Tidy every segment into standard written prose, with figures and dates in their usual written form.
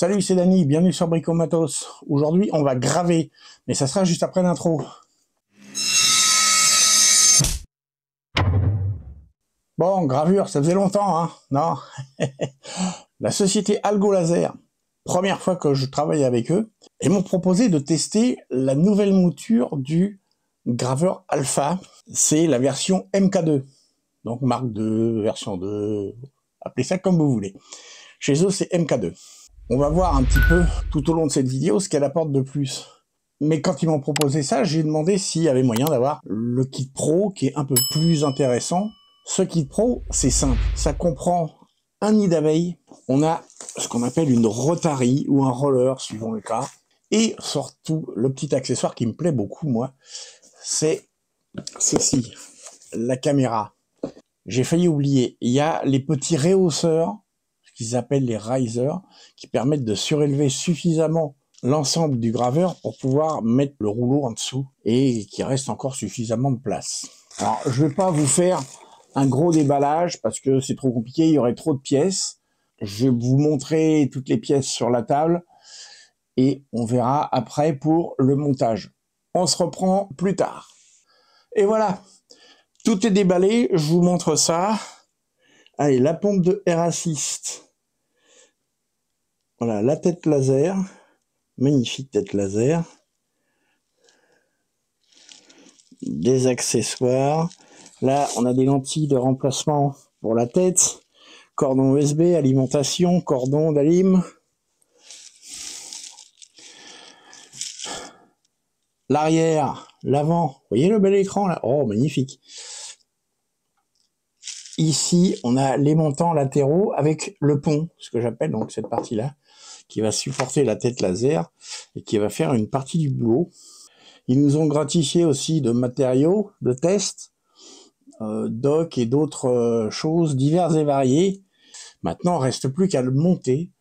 Salut, c'est Dany, bienvenue sur Bricomatos. Aujourd'hui, on va graver, mais ça sera juste après l'intro. Bon, gravure, ça faisait longtemps, hein, non? La société Algo Laser, première fois que je travaille avec eux, ils m'ont proposé de tester la nouvelle mouture du graveur Alpha. C'est la version MK2, donc marque 2, version 2, appelez ça comme vous voulez. Chez eux, c'est MK2. On va voir un petit peu tout au long de cette vidéo ce qu'elle apporte de plus. Mais quand ils m'ont proposé ça, j'ai demandé s'il y avait moyen d'avoir le kit pro qui est un peu plus intéressant. Ce kit pro, c'est simple. Ça comprend un nid d'abeilles. On a ce qu'on appelle une rotarie ou un roller, suivant le cas. Et surtout, le petit accessoire qui me plaît beaucoup, moi, c'est ceci, la caméra. J'ai failli oublier. Il y a les petits rehausseurs, qu'ils appellent les risers, qui permettent de surélever suffisamment l'ensemble du graveur pour pouvoir mettre le rouleau en dessous et qu'il reste encore suffisamment de place. Alors, je vais pas vous faire un gros déballage parce que c'est trop compliqué, il y aurait trop de pièces. Je vais vous montrer toutes les pièces sur la table et on verra après pour le montage. On se reprend plus tard. Et voilà, tout est déballé, je vous montre ça. Allez, la pompe de Air Assist. Voilà, la tête laser, magnifique tête laser, des accessoires. Là, on a des lentilles de remplacement pour la tête, cordon USB, alimentation, cordon d'alim. L'arrière, l'avant, vous voyez le bel écran là? Oh, magnifique. Ici, on a les montants latéraux avec le pont, ce que j'appelle donc cette partie-là, qui va supporter la tête laser et qui va faire une partie du boulot. Ils nous ont gratifié aussi de matériaux, de tests, doc et d'autres choses diverses et variées. Maintenant, il ne reste plus qu'à le monter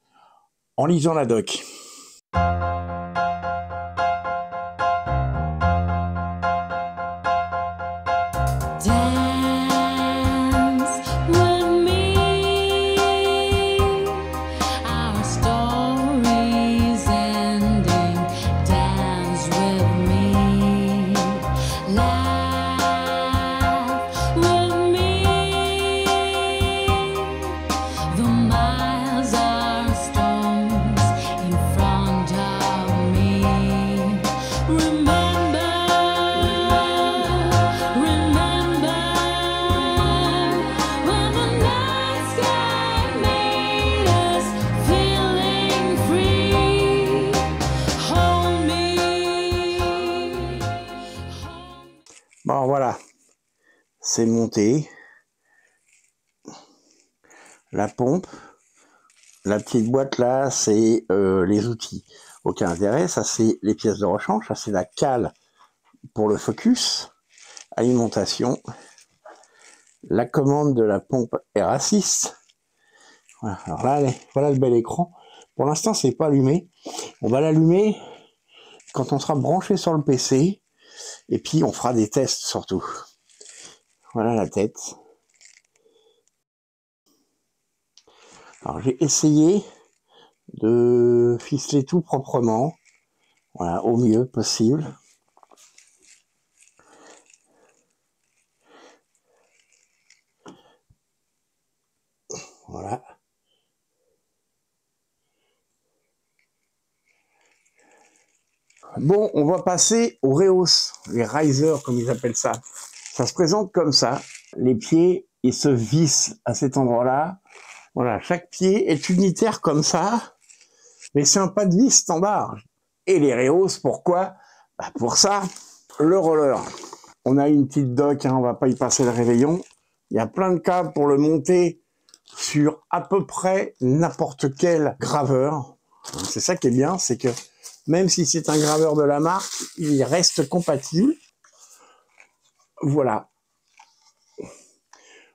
en lisant la doc. Bon voilà, c'est monté. La pompe, la petite boîte là, c'est les outils. Aucun intérêt, ça c'est les pièces de rechange, ça c'est la cale pour le focus, alimentation, la commande de la pompe Air Assist. Voilà, alors là, voilà le bel écran. Pour l'instant, c'est pas allumé. On va l'allumer quand on sera branché sur le PC. Et puis, on fera des tests surtout. Voilà la tête. Alors, j'ai essayé de ficeler tout proprement. Voilà, au mieux possible. Voilà. Bon, on va passer aux rehausse, les risers comme ils appellent ça. Ça se présente comme ça. Les pieds, ils se vissent à cet endroit-là. Voilà, chaque pied est unitaire comme ça, mais c'est un pas de vis standard. Et les rehausses, pourquoi? Bah pour ça, le roller. On a une petite doc, hein, on va pas y passer le réveillon. Il y a plein de câbles pour le monter sur à peu près n'importe quel graveur. C'est ça qui est bien, c'est que même si c'est un graveur de la marque, il reste compatible. Voilà.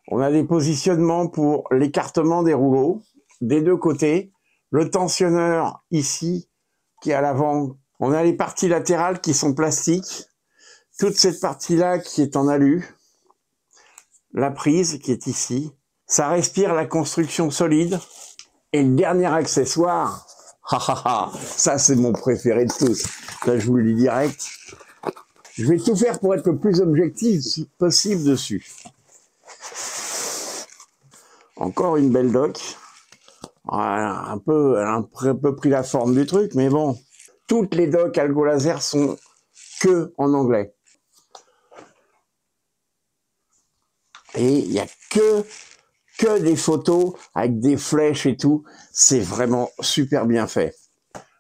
On a des positionnements pour l'écartement des rouleaux, des deux côtés. Le tensionneur ici, qui est à l'avant. On a les parties latérales qui sont plastiques. Toute cette partie-là qui est en alu. La prise qui est ici. Ça respire la construction solide. Et le dernier accessoire, Ha ha ha, ça c'est mon préféré de tous. Là, je vous le dis direct. Je vais tout faire pour être le plus objectif possible dessus. Encore une belle dock. Voilà, elle a un peu pris la forme du truc, mais bon. Toutes les docks Algo Laser sont que en anglais. Et il n'y a que des photos avec des flèches et tout. C'est vraiment super bien fait.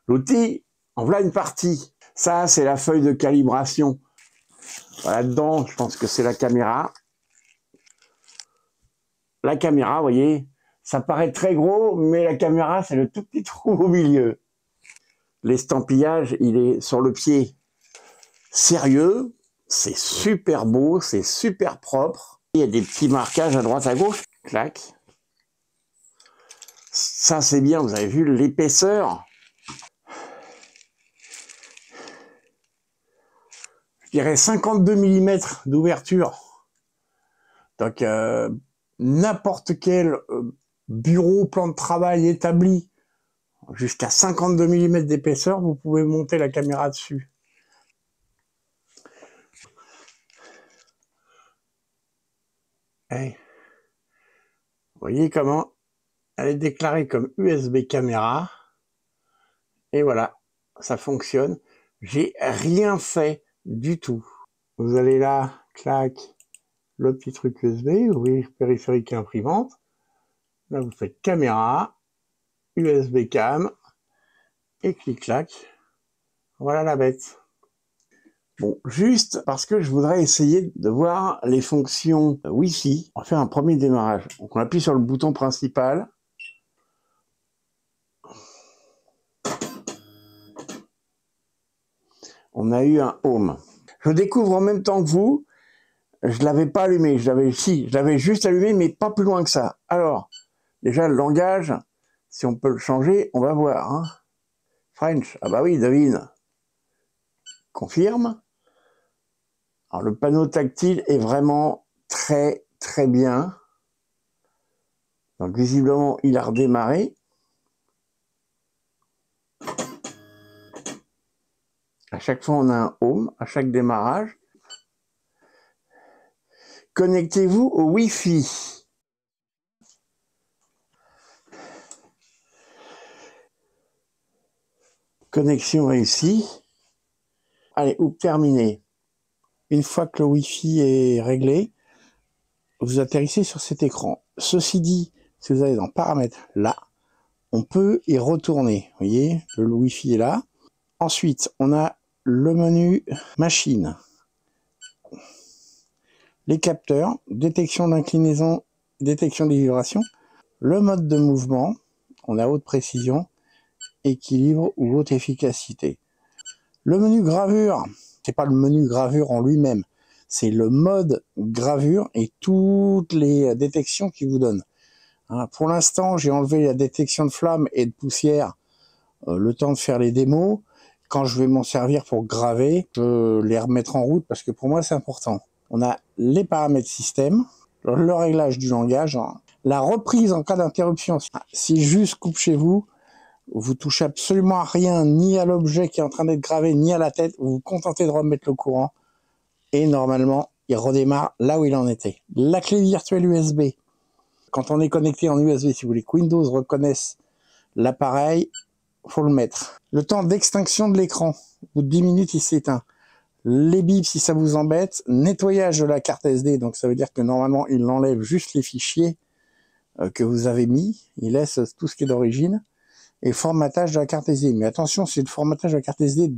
L'outil, en voilà une partie. Ça, c'est la feuille de calibration. Voilà, dedans, je pense que c'est la caméra. La caméra, vous voyez, ça paraît très gros, mais la caméra, c'est le tout petit trou au milieu. L'estampillage, il est sur le pied. Sérieux, c'est super beau, c'est super propre. Il y a des petits marquages à droite à gauche. Clac. Ça, c'est bien, vous avez vu l'épaisseur. Je dirais 52 mm d'ouverture. Donc, n'importe quel bureau, plan de travail établi, jusqu'à 52 mm d'épaisseur, vous pouvez monter la caméra dessus. Hey. Vous voyez comment elle est déclarée comme USB caméra. Et voilà, ça fonctionne. J'ai rien fait du tout. Vous allez là, clac, le petit truc USB, vous voyez, périphérique et imprimante. Là, vous faites caméra, USB cam, et clic-clac. Voilà la bête. Bon, juste parce que je voudrais essayer de voir les fonctions Wi-Fi. On va faire un premier démarrage. Donc on appuie sur le bouton principal. On a eu un home. Je découvre en même temps que vous. Je ne l'avais pas allumé. Je l'avais juste allumé, mais pas plus loin que ça. Alors, déjà le langage, si on peut le changer, on va voir. Hein. French, ah bah oui, devine. Confirme. Alors le panneau tactile est vraiment très très bien. Donc visiblement il a redémarré. À chaque fois on a un home, à chaque démarrage. Connectez-vous au Wi-Fi. Connexion réussie. Allez, terminé. Une fois que le Wi-Fi est réglé, vous atterrissez sur cet écran. Ceci dit, si vous allez dans paramètres là, on peut y retourner. Vous voyez, le Wi-Fi est là. Ensuite, on a le menu machine. Les capteurs, détection d'inclinaison, détection des vibrations, le mode de mouvement, on a haute précision, équilibre ou haute efficacité. Le menu gravure, c'est pas le menu gravure en lui-même, c'est le mode gravure et toutes les détections qu'il vous donne. Hein, pour l'instant, j'ai enlevé la détection de flamme et de poussière, le temps de faire les démos. Quand je vais m'en servir pour graver, je les remettre en route parce que pour moi c'est important. On a les paramètres système, le réglage du langage, la reprise en cas d'interruption. Si juste coupe chez vous, vous touchez absolument à rien, ni à l'objet qui est en train d'être gravé, ni à la tête, vous vous contentez de remettre le courant, et normalement, il redémarre là où il en était. La clé virtuelle USB. Quand on est connecté en USB, si vous voulez que Windows reconnaisse l'appareil, faut le mettre. Le temps d'extinction de l'écran, au bout de 10 minutes, il s'éteint. Les bips, si ça vous embête, nettoyage de la carte SD, donc ça veut dire que normalement, il enlève juste les fichiers que vous avez mis, il laisse tout ce qui est d'origine, et formatage de la carte SD. Mais attention, c'est le formatage de la carte SD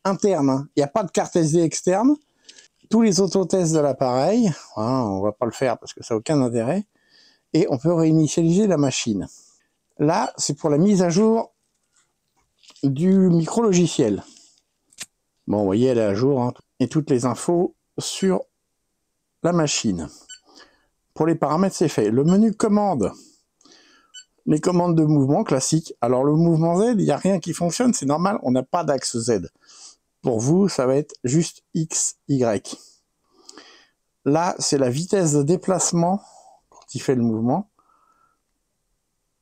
interne. Hein. Il n'y a pas de carte SD externe. Tous les autotests de l'appareil, hein, on va pas le faire parce que ça n'a aucun intérêt, et on peut réinitialiser la machine. Là, c'est pour la mise à jour du micro-logiciel. Bon, vous voyez, elle est à jour, hein, et toutes les infos sur la machine. Pour les paramètres, c'est fait. Le menu commande. Les commandes de mouvement classiques. Alors, le mouvement Z, il n'y a rien qui fonctionne, c'est normal, on n'a pas d'axe Z. Pour vous, ça va être juste X, Y. Là, c'est la vitesse de déplacement quand il fait le mouvement.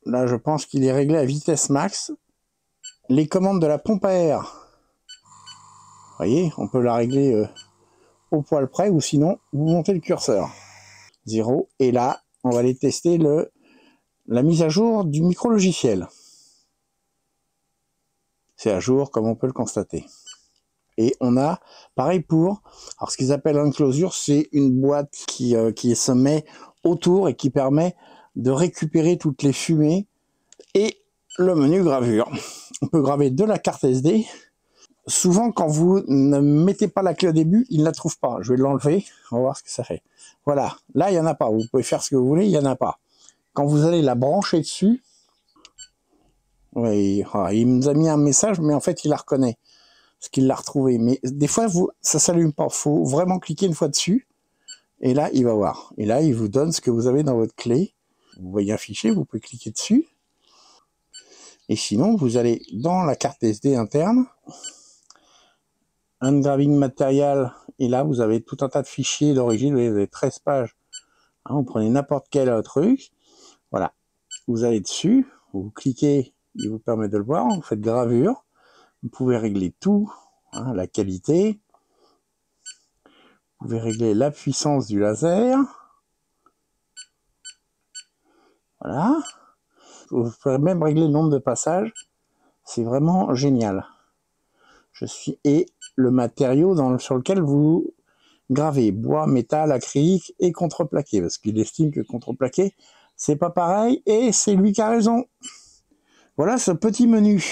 Là, je pense qu'il est réglé à vitesse max. les commandes de la pompe à air. Vous voyez, on peut la régler au poil près, ou sinon, vous montez le curseur. 0. Et là, on va aller tester la mise à jour du micro-logiciel. C'est à jour, comme on peut le constater. Et on a, pareil pour, alors ce qu'ils appellent enclosure, c'est une boîte qui se met autour et qui permet de récupérer toutes les fumées, et le menu gravure. On peut graver de la carte SD. Souvent, quand vous ne mettez pas la clé au début, il ne la trouve pas. Je vais l'enlever, on va voir ce que ça fait. Voilà, là, il n'y en a pas. Vous pouvez faire ce que vous voulez, il n'y en a pas. Quand vous allez la brancher dessus, oui, il nous a mis un message, mais en fait, il la reconnaît. Parce qu'il l'a retrouvée. Mais des fois, ça ne s'allume pas. Il faut vraiment cliquer une fois dessus. Et là, il va voir. Et là, il vous donne ce que vous avez dans votre clé. Vous voyez un fichier, vous pouvez cliquer dessus. Et sinon, vous allez dans la carte SD interne, Engraving Material, et là, vous avez tout un tas de fichiers d'origine, vous avez 13 pages. Hein, vous prenez n'importe quel truc, voilà, vous allez dessus, vous cliquez, il vous permet de le voir, vous faites gravure, vous pouvez régler tout, hein, la qualité, vous pouvez régler la puissance du laser, voilà, vous pouvez même régler le nombre de passages, c'est vraiment génial. Et le matériau sur lequel vous gravez, bois, métal, acrylique et contreplaqué, parce qu'il estime que contreplaqué, c'est pas pareil, et c'est lui qui a raison. Voilà ce petit menu.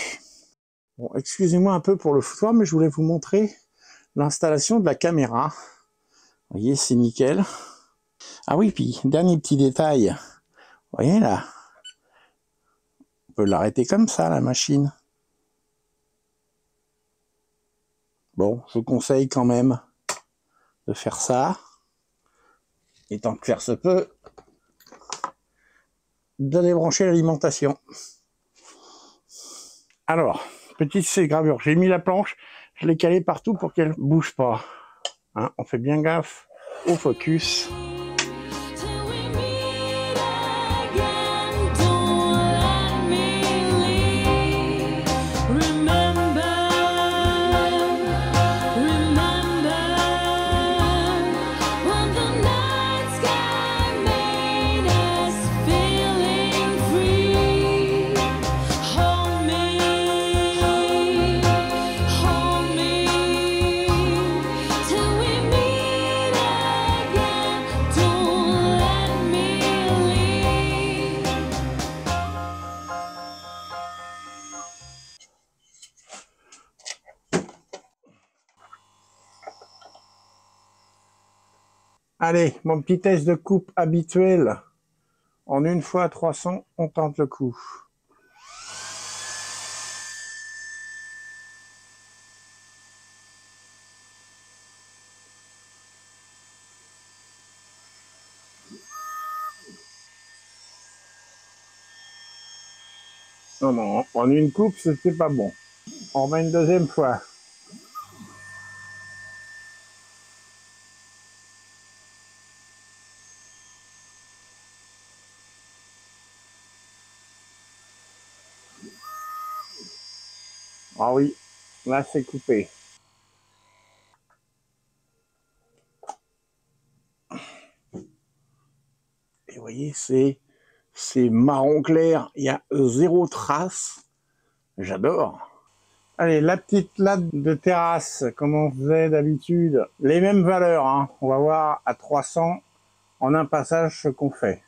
Bon, excusez-moi un peu pour le foutoir, mais je voulais vous montrer l'installation de la caméra. Vous voyez, c'est nickel. Ah oui, puis, dernier petit détail. Vous voyez là, on peut l'arrêter comme ça, la machine. Bon, je vous conseille quand même de faire ça. Et tant que faire se peut, de débrancher l'alimentation. Alors, petite gravure, j'ai mis la planche, je l'ai calée partout pour qu'elle ne bouge pas. Hein, on fait bien gaffe au focus. Allez, mon petit test de coupe habituel. En 1 fois 300, on tente le coup. Non, non, en une coupe, c'était pas bon. On remet une deuxième fois. Ah oui, là c'est coupé. Et vous voyez, c'est marron clair, il y a 0 trace. J'adore. Allez, la petite latte de terrasse, comme on faisait d'habitude. Les mêmes valeurs, hein. On va voir à 300 en un passage ce qu'on fait.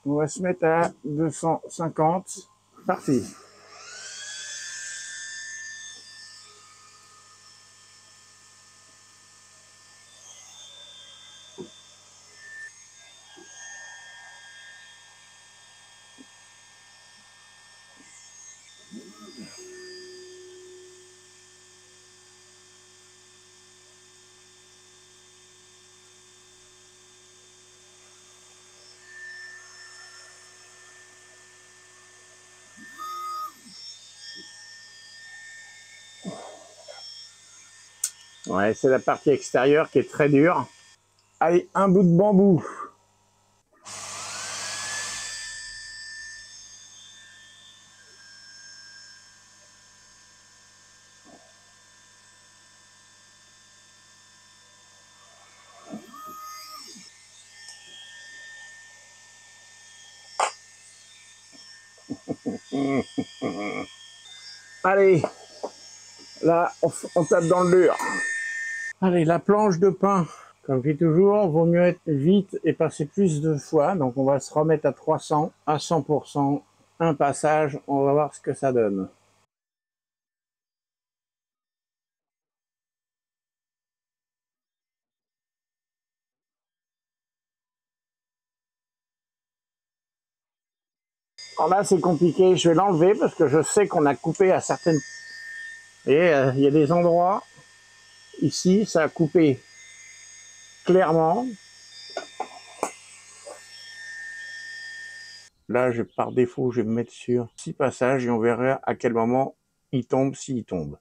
On va se mettre à 250. Parti. Ouais, c'est la partie extérieure qui est très dure. Allez, un bout de bambou. Allez, là, on tape dans le dur. Allez, la planche de pain. Comme je dis toujours, vaut mieux être vite et passer plus de fois. Donc on va se remettre à 300, à 100%, un passage. On va voir ce que ça donne. Alors là, c'est compliqué. Je vais l'enlever parce que je sais qu'on a coupé à certaines... Et il y a des endroits, ici, ça a coupé clairement. Là, par défaut, je vais me mettre sur 6 passages et on verra à quel moment il tombe, s'il tombe.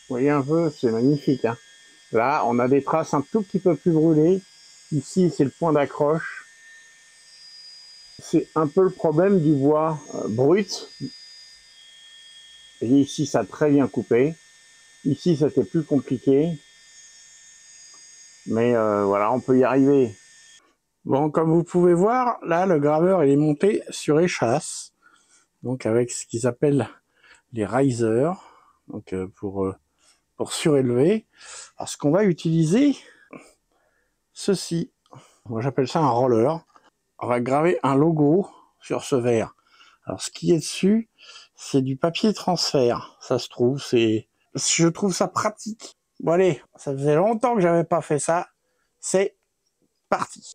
Vous voyez un peu, c'est magnifique. Hein. Là, on a des traces un tout petit peu plus brûlées. Ici, c'est le point d'accroche. C'est un peu le problème du bois brut. Et ici, ça a très bien coupé. Ici, c'était plus compliqué. Mais voilà, on peut y arriver. Bon, comme vous pouvez voir, là, le graveur, il est monté sur échasse. Donc, avec ce qu'ils appellent les risers. Donc, pour surélever. Alors, ce qu'on va utiliser, ceci. Moi, j'appelle ça un roller. On va graver un logo sur ce verre. Alors, ce qui est dessus, c'est du papier transfert. Ça se trouve, je trouve ça pratique. Bon, allez, ça faisait longtemps que j'avais pas fait ça. C'est parti.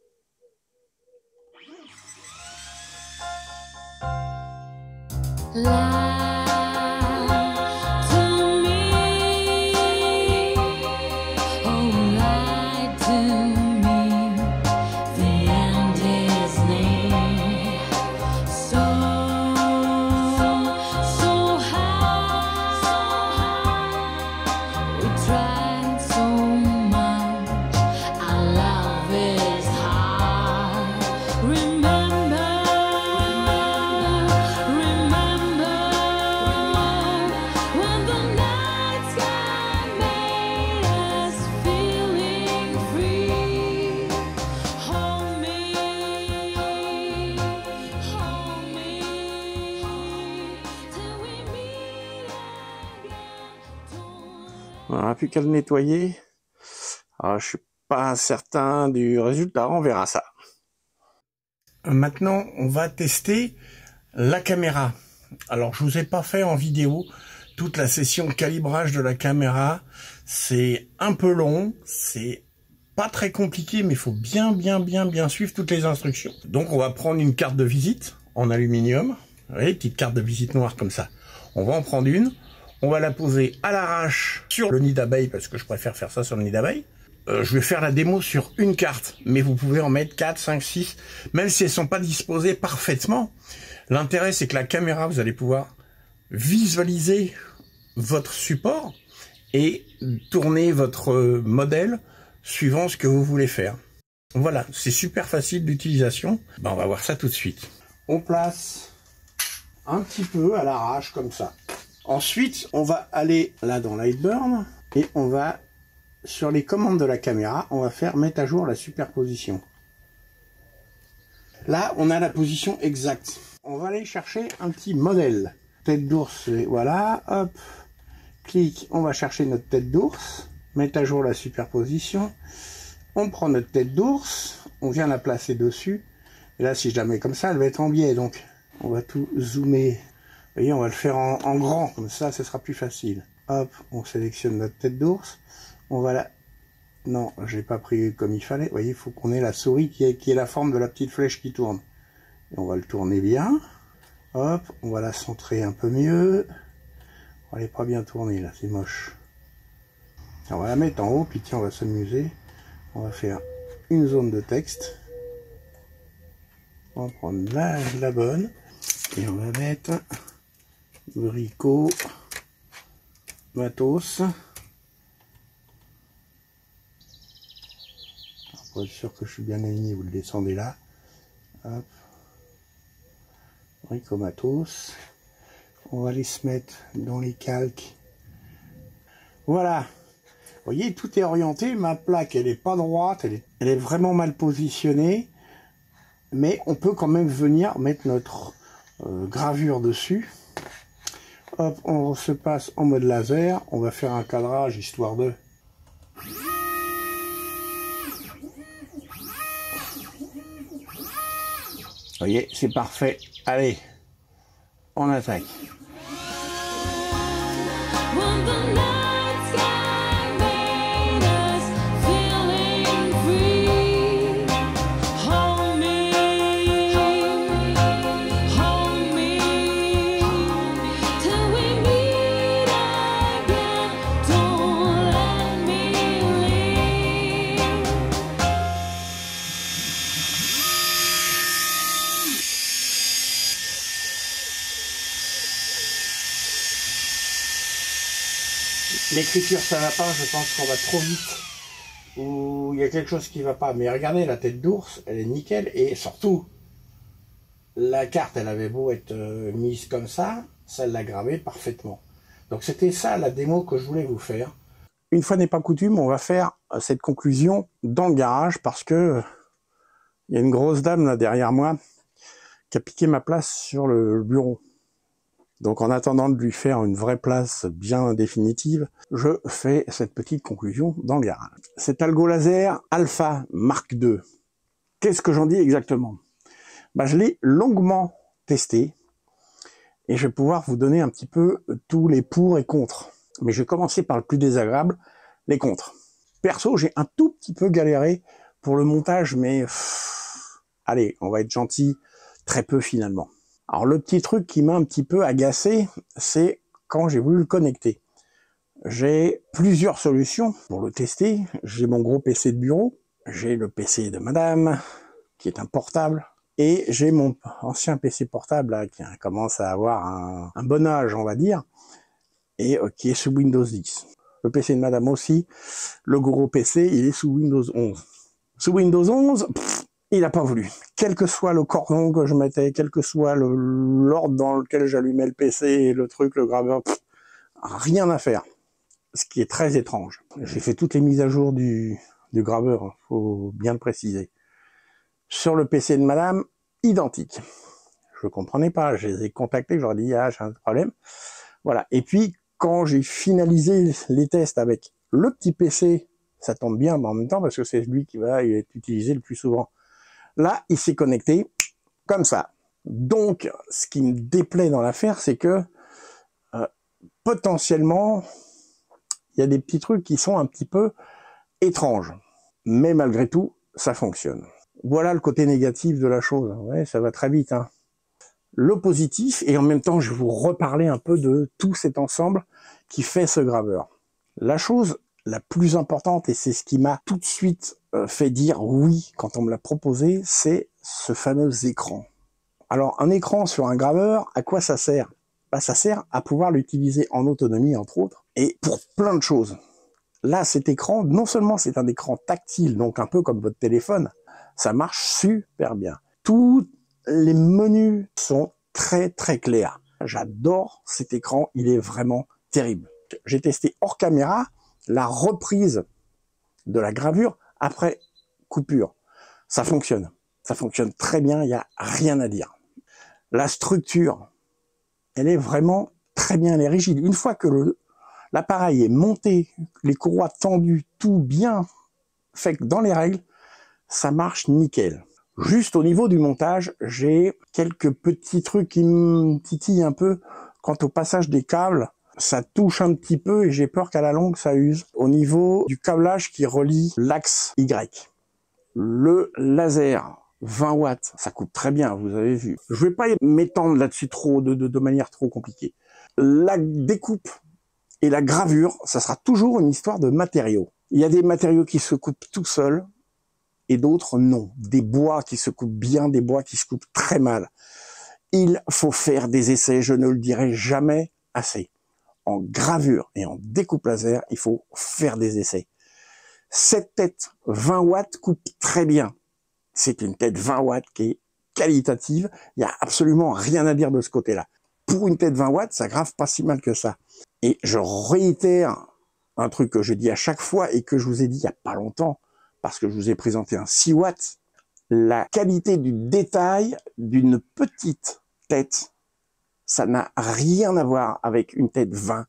On n'a plus qu'à le nettoyer. Alors, je suis pas certain du résultat, on verra ça. Maintenant, on va tester la caméra. Alors, je vous ai pas fait en vidéo toute la session calibrage de la caméra. C'est un peu long, c'est pas très compliqué, mais il faut bien suivre toutes les instructions. Donc, on va prendre une carte de visite en aluminium. Vous voyez, petite carte de visite noire comme ça. On va en prendre une. On va la poser à l'arrache sur le nid d'abeille, parce que je préfère faire ça sur le nid d'abeille. Je vais faire la démo sur une carte, mais vous pouvez en mettre 4, 5, 6, même si elles sont pas disposées parfaitement. L'intérêt, c'est que la caméra, vous allez pouvoir visualiser votre support et tourner votre modèle suivant ce que vous voulez faire. Voilà, c'est super facile d'utilisation. Ben, on va voir ça tout de suite. On place un petit peu à l'arrache comme ça. Ensuite, on va aller là dans Lightburn et on va, sur les commandes de la caméra, on va faire mettre à jour la superposition. Là, on a la position exacte. On va aller chercher un petit modèle. Tête d'ours, voilà, hop, clic, on va chercher notre tête d'ours, mettre à jour la superposition. On prend notre tête d'ours, on vient la placer dessus. Et là, si je la mets comme ça, elle va être en biais, donc on va tout zoomer. Vous voyez, on va le faire en grand, comme ça, ce sera plus facile. Hop, on sélectionne notre tête d'ours. On va la... Non, j'ai pas pris comme il fallait. Vous voyez, il faut qu'on ait la souris qui ait la forme de la petite flèche qui tourne. Et on va le tourner bien. Hop, on va la centrer un peu mieux. Elle n'est pas bien tournée, là, c'est moche. On va la mettre en haut, puis tiens, on va s'amuser. On va faire une zone de texte. On va prendre la bonne. Et on va mettre... Brico, matos. Pour être sûr que je suis bien aligné, vous le descendez là. Hop. Ricomatos. On va les se mettre dans les calques. Voilà. Vous voyez, tout est orienté. Ma plaque, elle est pas droite. Elle est vraiment mal positionnée. Mais on peut quand même venir mettre notre gravure dessus. Hop, on se passe en mode laser. On va faire un cadrage histoire de... Vous voyez, c'est parfait. Allez, on attaque. L'écriture ça va pas, je pense qu'on va trop vite, ou il y a quelque chose qui va pas. Mais regardez, la tête d'ours, elle est nickel, et surtout, la carte, elle avait beau être mise comme ça l'a gravée parfaitement. Donc c'était ça la démo que je voulais vous faire. Une fois n'est pas coutume, on va faire cette conclusion dans le garage, parce que il y a une grosse dame là derrière moi qui a piqué ma place sur le bureau. Donc en attendant de lui faire une vraie place bien définitive, je fais cette petite conclusion dans le garage. Cet Algo Laser Alpha Mark II, qu'est-ce que j'en dis exactement? Je l'ai longuement testé et je vais pouvoir vous donner un petit peu tous les pour et contre. Mais je vais commencer par le plus désagréable, les contre. Perso, j'ai un tout petit peu galéré pour le montage, mais allez, on va être gentil, très peu finalement. Alors le petit truc qui m'a un petit peu agacé, c'est quand j'ai voulu le connecter. J'ai plusieurs solutions pour le tester. J'ai mon gros PC de bureau, j'ai le PC de madame, qui est un portable, et j'ai mon ancien PC portable là, qui commence à avoir un bon âge, on va dire, et qui est sous Windows 10. Le PC de madame aussi, le gros PC, il est sous Windows 11. Sous Windows 11, il n'a pas voulu. Quel que soit le cordon que je mettais, quel que soit l'ordre dans lequel j'allumais le PC, le truc, le graveur, rien à faire. Ce qui est très étrange. J'ai fait toutes les mises à jour du graveur, faut bien le préciser. Sur le PC de madame, identique. Je comprenais pas, je les ai contactés, je leur ai dit, ah, j'ai un problème. Voilà. Et puis, quand j'ai finalisé les tests avec le petit PC, ça tombe bien, mais en même temps, parce que c'est lui qui va être utilisé le plus souvent. Là, il s'est connecté comme ça. Donc, ce qui me déplaît dans l'affaire, c'est que potentiellement, il y a des petits trucs qui sont un petit peu étranges. Mais malgré tout, ça fonctionne. Voilà le côté négatif de la chose. Ouais, ça va très vite, hein. Le positif, et en même temps, je vais vous reparler un peu de tout cet ensemble qui fait ce graveur. La chose la plus importante, et c'est ce qui m'a tout de suite fait dire oui quand on me l'a proposé, c'est ce fameux écran. Alors un écran sur un graveur, à quoi ça sert? Ça sert à pouvoir l'utiliser en autonomie entre autres, et pour plein de choses. Là cet écran, non seulement c'est un écran tactile, donc un peu comme votre téléphone, ça marche super bien. Tous les menus sont très très clairs. J'adore cet écran, il est vraiment terrible. J'ai testé hors caméra la reprise de la gravure après coupure. Ça fonctionne très bien, il n'y a rien à dire. La structure, elle est vraiment très bien, elle est rigide. Une fois que l'appareil est monté, les courroies tendues, tout bien fait dans les règles, ça marche nickel. Juste au niveau du montage, j'ai quelques petits trucs qui me titillent un peu. Quant au passage des câbles, ça touche un petit peu et j'ai peur qu'à la longue ça use. Au niveau du câblage qui relie l'axe Y. Le laser 20 watts, ça coupe très bien, vous avez vu. Je vais pas m'étendre là-dessus trop, de manière trop compliquée. La découpe et la gravure, ça sera toujours une histoire de matériaux. Il y a des matériaux qui se coupent tout seuls et d'autres non. Des bois qui se coupent bien, des bois qui se coupent très mal. Il faut faire des essais, je ne le dirai jamais assez. En gravure et en découpe laser, il faut faire des essais. Cette tête 20 watts coupe très bien. C'est une tête 20 watts qui est qualitative, il n'y a absolument rien à dire de ce côté-là. Pour une tête 20 watts, ça grave pas si mal que ça. Et je réitère un truc que je dis à chaque fois et que je vous ai dit il n'y a pas longtemps, parce que je vous ai présenté un 6 watts, la qualité du détail d'une petite tête, ça n'a rien à voir avec une tête 20,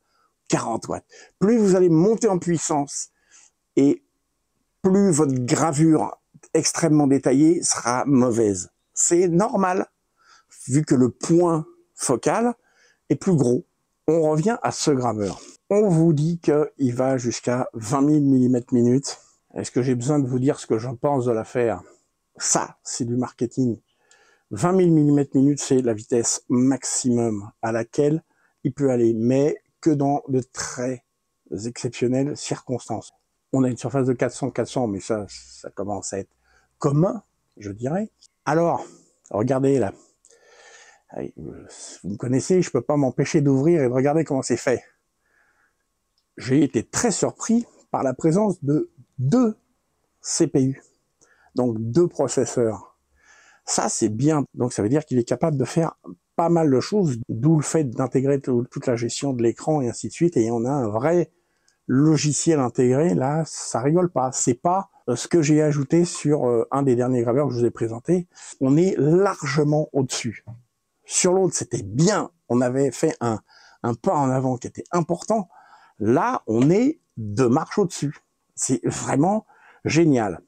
40 watts. Plus vous allez monter en puissance et plus votre gravure extrêmement détaillée sera mauvaise. C'est normal, vu que le point focal est plus gros. On revient à ce graveur. On vous dit qu'il va jusqu'à 20 000 mm/min. Est-ce que j'ai besoin de vous dire ce que j'en pense de l'affaire? Ça, c'est du marketing. 20 000 mm/min, c'est la vitesse maximum à laquelle il peut aller, mais que dans de très exceptionnelles circonstances. On a une surface de 400, mais ça commence à être commun, je dirais. Alors, regardez là. Vous me connaissez, je peux pas m'empêcher d'ouvrir et de regarder comment c'est fait. J'ai été très surpris par la présence de 2 CPU, donc 2 processeurs. Ça, c'est bien. Donc, ça veut dire qu'il est capable de faire pas mal de choses, d'où le fait d'intégrer toute la gestion de l'écran et ainsi de suite. Et on a un vrai logiciel intégré. Là, ça rigole pas. C'est pas ce que j'ai ajouté sur un des derniers graveurs que je vous ai présenté. On est largement au-dessus. Sur l'autre, c'était bien. On avait fait un pas en avant qui était important. Là, on est 2 marches au-dessus. C'est vraiment génial.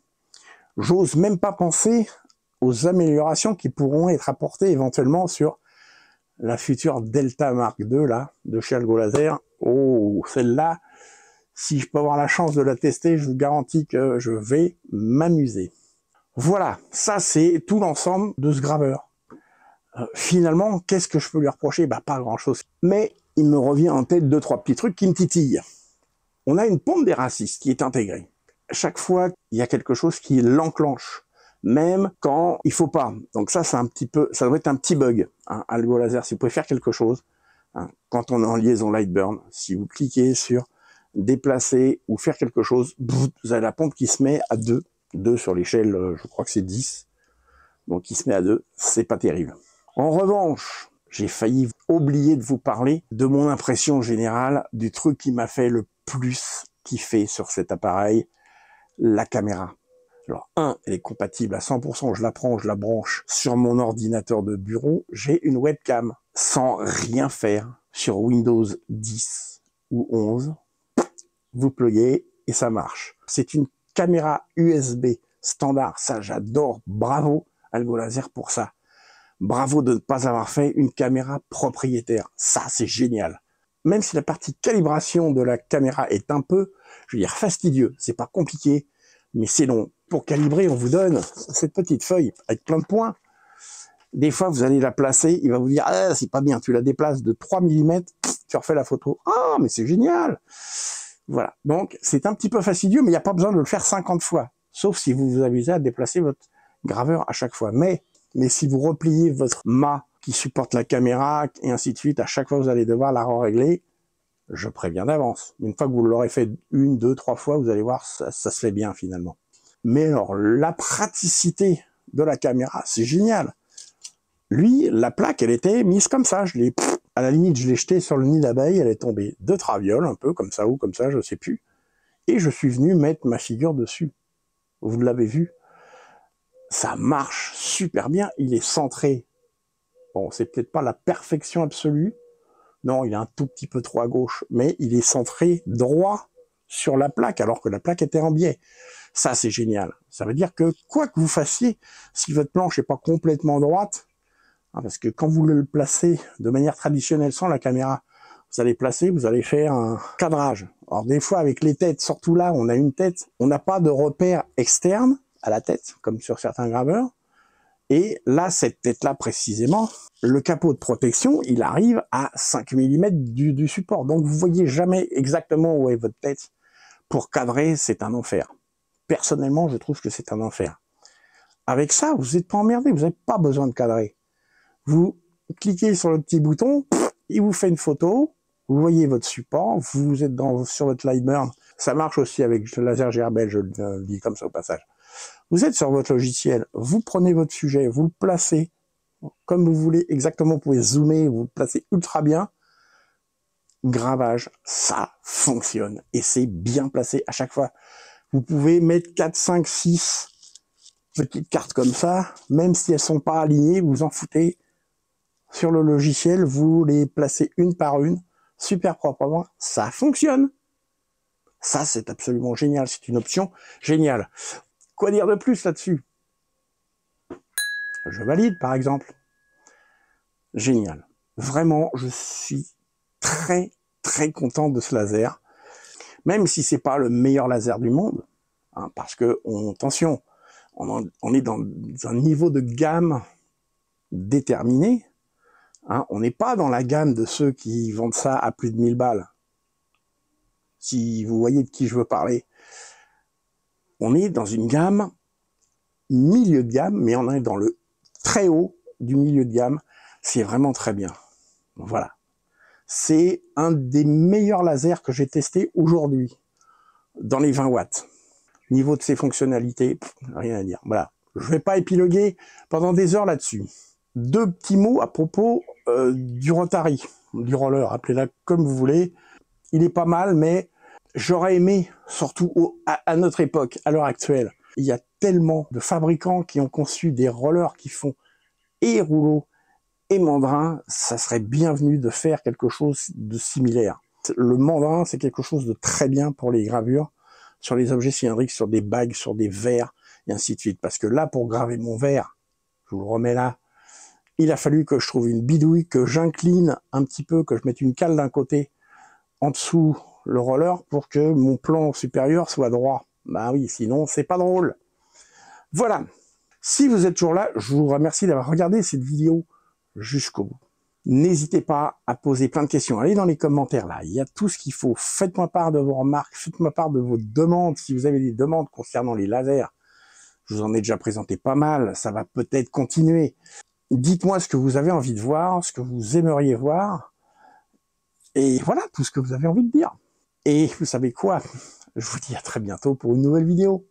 J'ose même pas penser aux améliorations qui pourront être apportées éventuellement sur la future Delta Mark II, là, de chez Algo Laser. Oh, celle-là, si je peux avoir la chance de la tester, je vous garantis que je vais m'amuser. Voilà, ça c'est tout l'ensemble de ce graveur. Finalement, qu'est-ce que je peux lui reprocher? Bah, pas grand-chose. Mais il me revient en tête 2-3 petits trucs qui me titillent. On a une pompe des racistes qui est intégrée. Chaque fois, il y a quelque chose qui l'enclenche, même quand il faut pas. Donc ça, c'est un petit peu, ça doit être un petit bug. Hein, Algo Laser, si vous pouvez faire quelque chose, hein, quand on est en liaison Lightburn, si vous cliquez sur déplacer ou faire quelque chose, vous avez la pompe qui se met à 2. 2 sur l'échelle, je crois que c'est 10. Donc il se met à 2, c'est pas terrible. En revanche, j'ai failli oublier de vous parler de mon impression générale du truc qui m'a fait le plus kiffer sur cet appareil, la caméra. Alors, elle est compatible à 100%, je la prends, je la branche sur mon ordinateur de bureau, j'ai une webcam sans rien faire sur Windows 10 ou 11. Vous pluguez et ça marche. C'est une caméra USB standard, ça j'adore, bravo Algo Laser pour ça. Bravo de ne pas avoir fait une caméra propriétaire, ça c'est génial. Même si la partie calibration de la caméra est un peu, je veux dire, fastidieux, c'est pas compliqué, mais c'est long. Pour calibrer, on vous donne cette petite feuille avec plein de points. Des fois, vous allez la placer, il va vous dire « Ah, c'est pas bien, tu la déplaces de 3 mm, tu refais la photo. Ah, mais c'est génial !» Voilà, donc c'est un petit peu fastidieux, mais il n'y a pas besoin de le faire 50 fois, sauf si vous vous amusez à déplacer votre graveur à chaque fois. Mais si vous repliez votre mât qui supporte la caméra, et ainsi de suite, à chaque fois vous allez devoir la régler, je préviens d'avance. Une fois que vous l'aurez fait 1, 2, 3 fois, vous allez voir, ça se fait bien finalement. Mais alors, la praticité de la caméra, c'est génial. Lui, la plaque, elle était mise comme ça, à la limite, je l'ai jetée sur le nid d'abeille, elle est tombée de traviole, un peu comme ça ou comme ça, je sais plus. Et je suis venu mettre ma figure dessus. Vous l'avez vu. Ça marche super bien, il est centré. Bon, c'est peut-être pas la perfection absolue. Non, il est un tout petit peu trop à gauche, mais il est centré droit sur la plaque, alors que la plaque était en biais. Ça, c'est génial. Ça veut dire que, quoi que vous fassiez, si votre planche n'est pas complètement droite, parce que quand vous le placez de manière traditionnelle sans la caméra, vous allez placer, vous allez faire un cadrage. Alors des fois avec les têtes, surtout là, on a une tête, on n'a pas de repère externe à la tête, comme sur certains graveurs. Et là, cette tête-là précisément, le capot de protection, il arrive à 5 mm du support. Donc vous voyez jamais exactement où est votre tête. Pour cadrer, c'est un enfer. Personnellement, je trouve que c'est un enfer. Avec ça, vous n'êtes pas emmerdé, vous n'avez pas besoin de cadrer. Vous cliquez sur le petit bouton, il vous fait une photo, Vous voyez votre support, vous êtes sur votre Lightburn. Ça marche aussi avec le laser Gerbel, je le dis comme ça au passage. Vous êtes sur votre logiciel, vous prenez votre sujet, vous le placez comme vous voulez, exactement, vous pouvez zoomer, vous le placez ultra bien. Gravage, ça fonctionne. Et c'est bien placé à chaque fois. Vous pouvez mettre 4, 5, 6 petites cartes comme ça, même si elles sont pas alignées, vous en foutez. Sur le logiciel, vous les placez une par une, super proprement, ça fonctionne. Ça, c'est absolument génial, c'est une option géniale. Quoi dire de plus là-dessus? Je valide, par exemple. Génial. Vraiment, je suis très content de ce laser. Même si c'est pas le meilleur laser du monde, hein, parce que, attention, on est dans un niveau de gamme déterminé. Hein, on n'est pas dans la gamme de ceux qui vendent ça à plus de 1000 balles. Si vous voyez de qui je veux parler. On est dans une gamme milieu de gamme, mais on est dans le très haut du milieu de gamme. C'est vraiment très bien. Voilà. C'est un des meilleurs lasers que j'ai testé aujourd'hui, dans les 20 watts. Niveau de ses fonctionnalités, rien à dire. Voilà. Je vais pas épiloguer pendant des heures là-dessus. 2 petits mots à propos du Rotary, du roller, appelez-la comme vous voulez. Il est pas mal, mais j'aurais aimé, surtout à notre époque, à l'heure actuelle, il y a tellement de fabricants qui ont conçu des rollers qui font et rouleau et mandrin, ça serait bienvenu de faire quelque chose de similaire. Le mandrin, c'est quelque chose de très bien pour les gravures, sur les objets cylindriques, sur des bagues, sur des verres, et ainsi de suite. Parce que là, pour graver mon verre, je vous le remets là, il a fallu que je trouve une bidouille, que j'incline un petit peu, que je mette une cale d'un côté, en dessous le roller, pour que mon plan supérieur soit droit. Bah oui, sinon, c'est pas drôle. Voilà. Si vous êtes toujours là, je vous remercie d'avoir regardé cette vidéo jusqu'au bout. N'hésitez pas à poser plein de questions. Allez dans les commentaires là, il y a tout ce qu'il faut. Faites-moi part de vos remarques, faites-moi part de vos demandes. Si vous avez des demandes concernant les lasers, je vous en ai déjà présenté pas mal, ça va peut-être continuer. Dites-moi ce que vous avez envie de voir, ce que vous aimeriez voir. Et voilà, tout ce que vous avez envie de dire. Et vous savez quoi? Je vous dis à très bientôt pour une nouvelle vidéo.